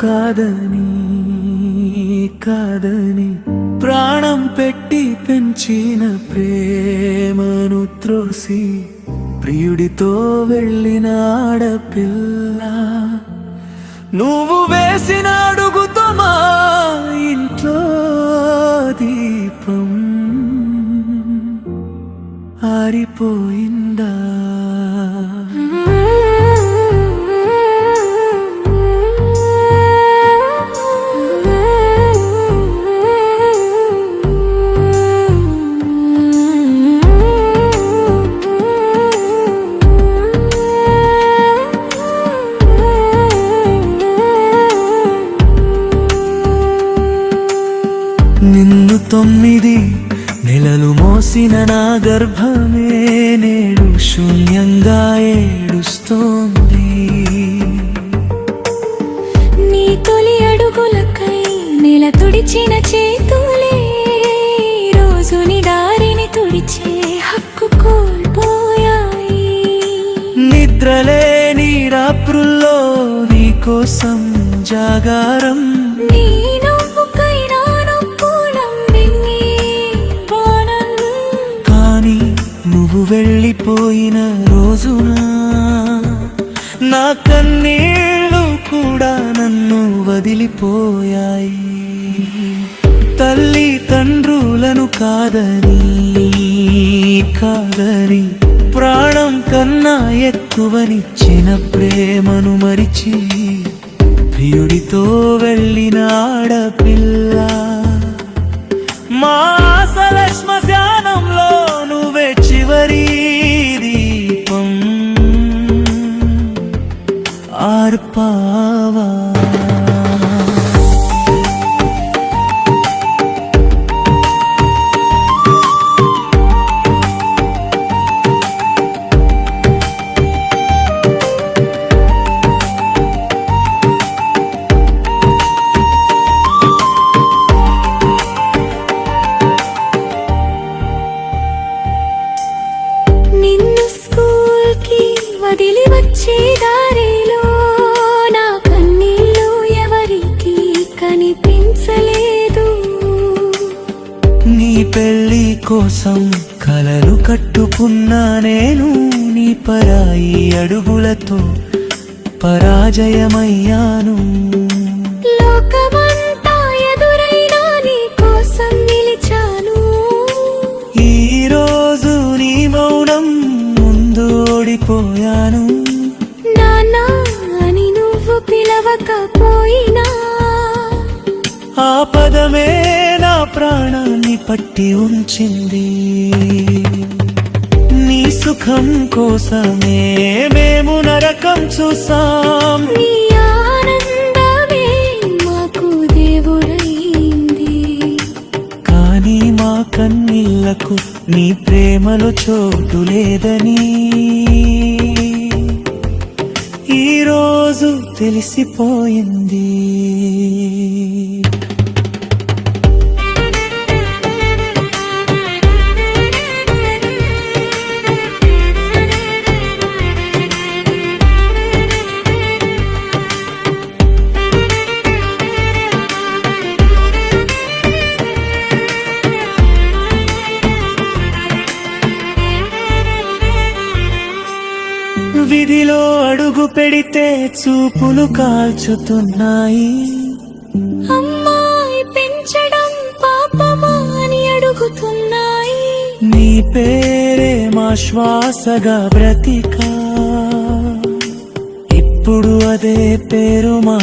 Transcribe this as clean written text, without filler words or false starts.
కాదని కాదని ప్రాణం పెట్టి పెంచిన ప్రేమను త్రోసి ప్రియుడితో వెళ్ళిన ఆడపిల్ల నువ్వు వేసిన అడుగుతో మా ఇంట్లో దీపం ఆరిపోయిందా? నిన్ను 9 నెలలు మోసిన నా గర్భమే నేడు శూన్యంగా ఏడుస్తోంది. నీ తొలి అడుగులకై నెల తుడిచిన చేతులే రోజుని దారిని తుడిచే హక్కు కోల్పోయాయి. నిద్రలేని రాత్రుల్లో నీ కోసం జాగారం నువ్వు వెళ్ళిపోయిన రోజున నా కన్నీళ్ళు కూడా నన్ను వదిలిపోయాయి. తల్లి తండ్రులను కాదని కాదని ప్రాణం కన్నా ఎక్కువనిచ్చిన ప్రేమను మరిచి ప్రియుడితో వెళ్ళిన ఆడపిల్ల మా ఆశల శ్మశానంలో నువ్వే చివరి దీపం ఆర్పావా? వదిలి వచ్చే దారిలో నా కన్నీళ్ళు ఎవరికి కనిపించలేదు. నీ పెళ్లి కోసం కలలు కట్టుకున్నా నేను నీ పరాయి అడుగులతో పరాజయమయ్యాను. లోకమంతా ఎదురైనా నీ కోసం నిలిచాను. ఈరోజు నీ మౌనం ఓడిపోయాను. నాన్నా అని నువ్వు పిలవకపోయినా ఆ పదమే నా ప్రాణాన్ని పట్టి ఉంచింది. నీ సుఖం కోసమే మేము నరకం చూసాం. నీ ఆనందమే మాకు దేవుడైంది. కానీ మా కన్నీళ్లకు నీ ప్రేమలో చోటు లేదని ఈరోజు తెలిసిపోయింది. విధిలో అడుగు పెడితే చూపులు కాల్చుతున్నాయి. అమ్మాయి పెంచడం పాపమా అని అడుగుతున్నాయి. నీ పేరే మా శ్వాసగా బ్రతికా ఇప్పుడు అదే పేరు మా